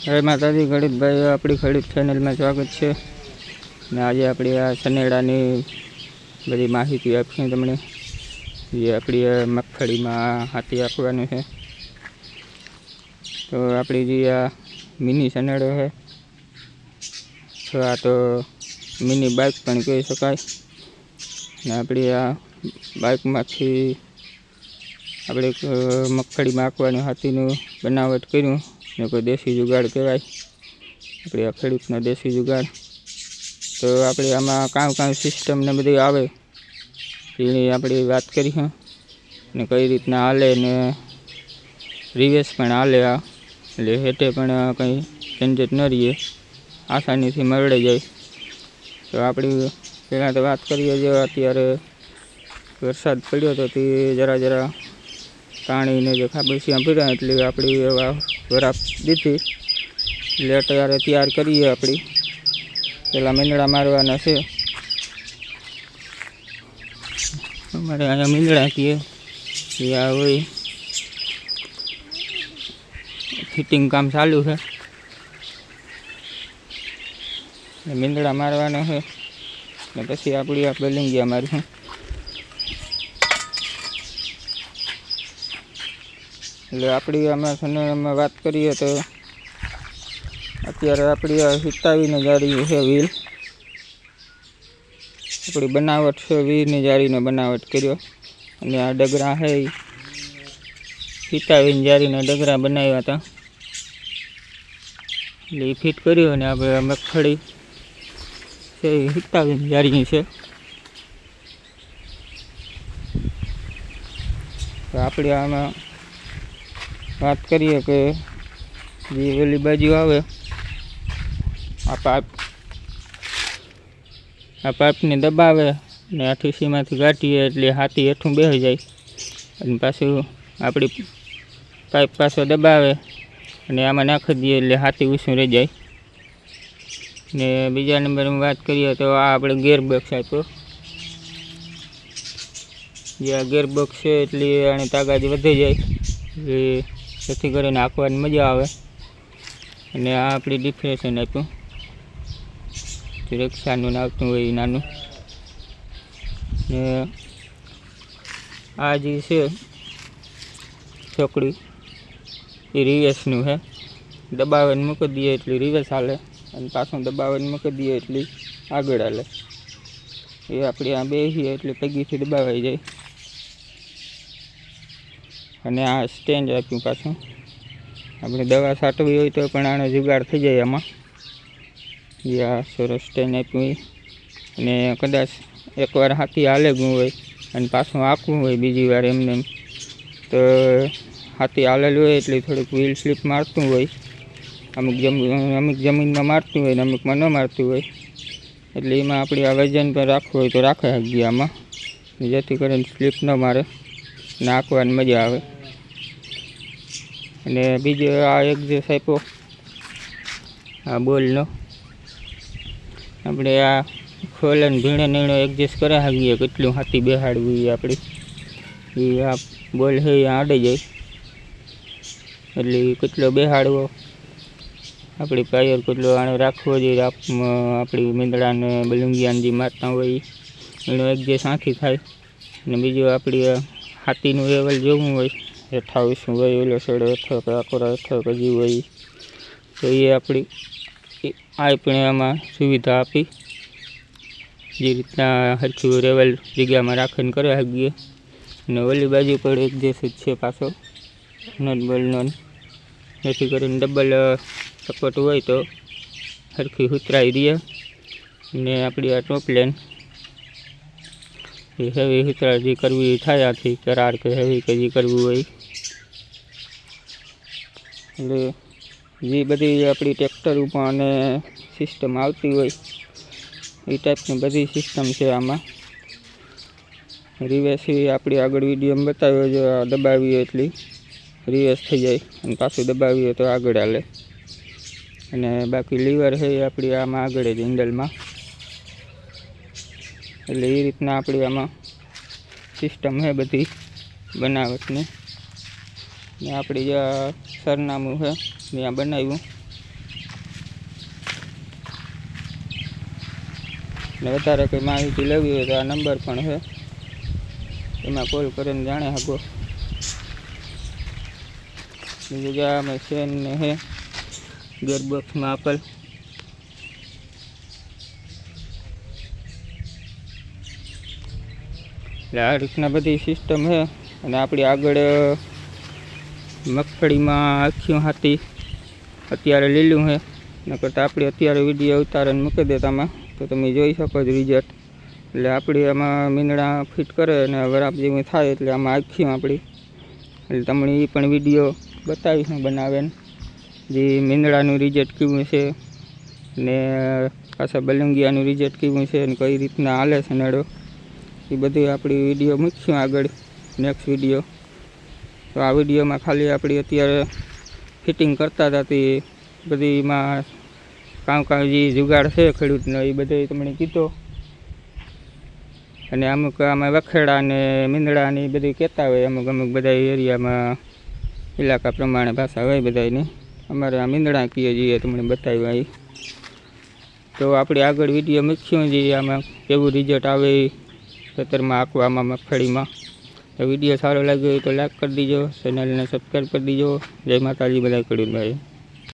જય માતાજી ખેડૂતભાઈ, આપણી ખેડૂત ચેનલમાં સ્વાગત છે. ને આજે આપણી આ સનેડાની બધી માહિતી આપીશું તમને, જે આપણી મગફળીમાં હાથી આપવાનું છે. તો આપણી જે આ મિની સનેડો છે, તો આ તો મિની બાઇક પણ કહી શકાય. ને આપણી આ બાઇકમાંથી આપણે મગફળીમાં આપવાનું હાથીનું બનાવટ કર્યું ને કોઈ દેશી જુગાડ કહેવાય, આપણે આ ખેડૂતનો દેશી જુગાડ. તો આપણે આમાં કામ સિસ્ટમ ને બધી આવે એની આપણે વાત કરીશું ને કઈ રીતના હાલે ને રિવેસ પણ હાલે. આ એટલે હેઠે પણ કંઈ ઝંઝટ ન રહીએ, આસાનીથી મળી જાય. તો આપણી પહેલાં તો વાત કરીએ, જો અત્યારે વરસાદ પડ્યો તો તે જરા પાણીને જે ખાબોચિયા પીડ્યા એટલે આપણી એવા વરાપ દીધી. એટલે અત્યારે તૈયાર કરીએ. આપણી પહેલાં મીંદડા મારવાના છે. અમારે અહીંયા મીંદડા કહીએ ત્યાં હોય, ફિટિંગ કામ ચાલુ છે. મીંદડા મારવાના છે ને પછી આપણી આ બેલિંગિયા મારીશું. એટલે આપણી આમાં સનેડામાં વાત કરીએ તો અત્યારે આપણી આ 27ની જાળી છે વ્હીલ. આપણી બનાવટ છે 20ની જાળીનો બનાવટ કર્યો. અને આ ડગરા છે 27ની જાળીના ડગરા બનાવ્યા હતા, એટલે એ ફિટ કર્યું. અને આપણે મગફળી છે 27ની જાળીની છે. તો આપણે આમાં વાત કરીએ કે જે ઓલી બાજુ આવે આ પાઇપને દબાવે ને આ ઠીસીમાંથી કાઢીએ એટલે હાથી હેઠું બેસી જાય. અને પાછું આપણી પાઇપ પાછો દબાવે અને આમાં નાખી દઈએ એટલે હાથી ઊંચું રહી જાય. ને બીજા નંબરમાં વાત કરીએ તો આ આપણે ગેરબોક્સ આપ્યો. જે આ ગેરબોક્સ છે એટલે આની તાકાત વધી જાય, જેથી કરીને આંકવાની મજા આવે. અને આ આપણી ડિફ્રેશન આપ્યું, રિક્ષાનું આવતું હોય નાનું. ને આ જે છે ચોકડી એ રિવેસનું છે. દબાવીને મૂકી દઈએ એટલે રિવેસ હાલે, અને પાછું દબાવીને મૂકી દઈએ એટલે આગળ હાલે. એ આપણે આ બેસીએ એટલે પગીથી દબાવાઈ જાય. અને આ સ્ટેન્ડ આપ્યું પાછું, આપણે દવા છાંટવી હોય તો પણ આનો જુગાડ થઈ જાય આમાં. જે આ સરસ સ્ટેન્ડ આપ્યું. અને કદાચ એકવાર હાથી હાલે ગયું હોય અને પાછું આંકવું હોય બીજી વાર એમને તો હાથી હાલેલું હોય એટલે થોડીક વ્હીલ સ્લીપ મારતું હોય. અમુક જમીનમાં મારતું હોય ને અમુકમાં ન મારતું હોય. એટલે એમાં આપણે આ વજન પર રાખવું હોય તો રાખે શકીએ આમાં, જેથી કરીને સ્લીપ ન મારે ને આંકવાની મજા આવે. અને બીજો આ એડજસ્ટ આપ્યો આ બોલનો, આપણે આ ખોલે ને ભીણે નીણો એડજસ્ટ કરી શકીએ કેટલું હાથી બેહાડવું એ આપણી. એ આ બોલ છે એ આડે જાય એટલે કેટલો બેહાડવો, આપણી પાયર કેટલો આને રાખવો જોઈએ. આપણી મીંદડાને બલુંગિયાને જે મારતા હોય એનો એડજસ્ટ આંખી થાય. અને બીજું આપણી હાથીનું લેવલ જોવું હોય, 28 હોય, ઓલો છેડો હેઠો કે આકોરા હેઠો કે જે હોય તો એ આપણી આપણે આમાં સુવિધા આપી. જે રીતના હરખું લેવલ જગ્યામાં રાખીને કરી શકીએ. અને ઓલી બાજુ પણ એક જે છે પાછો નટ બોલનો, જેથી કરીને ડબલ સપોર્ટ હોય તો હરખી ઉતરાઈ દઈએ. ને આપણી આ ટોપલેન એ હેવી ઉતરાય જે કરવી થાય આથી કરાર કે હેવી કે જે કરવું હોય. એટલે જે બધી આપણી ટ્રેક્ટર ઉપર અને સિસ્ટમ આવતી હોય એ ટાઈપની બધી સિસ્ટમ છે આમાં. રિવેસ આપણી આગળ વિડીયોમાં બતાવ્યો, જો દબાવીએ એટલી રિવેસ થઈ જાય અને પાછું દબાવીએ તો આગળ હાલે. અને બાકી લીવર છે એ આપણી આમાં આગળ જ હેન્ડલમાં. એટલે એ રીતના આપણી આમાં સિસ્ટમ છે બધી બનાવટની. ને આપણી જે સરનામું છે ત્યાં બનાવ્યું ને વધારે કંઈ માહિતી લેવી હોય તો આ નંબર પણ છે, એમાં કોલ કરીને જાણે શકો. બીજું કે અમે ચેન ને હે ગિયરબોક્સમાં આપેલ. એટલે આ રીતના બધી સિસ્ટમ છે. અને આપણી આગળ મગફળીમાં આખીઓ હાથી અત્યારે લીલું છે, નકર આપણે અત્યારે વિડીયો ઉતારીને મૂકી દેતામાં તો તમે જોઈ શકો છો રિઝલ્ટ. એટલે આપણી આમાં મીંદડા ફિટ કરે અને વરાપ જેવું થાય એટલે આમાં આખીઓ આપણી, એટલે તમને એ પણ વિડીયો બતાવીશું બનાવીને, જે મીંદડાનું રિઝલ્ટ કેવું છે ને પાછા બલંગિયાનું રિઝલ્ટ કેવું છે અને કઈ રીતના હાલે છે નડો, એ બધી આપણી વિડીયો મૂકશું આગળ નેક્સ્ટ વિડીયો. તો આ વિડીયોમાં ખાલી આપણી અત્યારે ફિટિંગ કરતા હતા તે બધીમાં કામ જે જુગાડ છે ખેડૂતનો એ બધે તમને કીધો. અને અમુક આમાં વખેડા ને મીંદડા ને એ બધું કહેતા હોય અમુક બધા એરિયામાં ઇલાકા પ્રમાણે ભાષા હોય બધાની. અમારે આ મીંદડા કહીએ છીએ તમને બતાવ્યા એ. તો આપણે આગળ વિડીયો મૂકશું જે આમાં કેવું રિઝલ્ટ આવે ખેતરમાં આંકવામાં મગફળીમાં. તો વિડીયો સારો લાગ્યો હોય તો લાઈક કરી દીજો, ચેનલને સબસ્ક્રાઈબ કરી દીજો. જય માતાજી બધા ખેડૂત ભાઈ.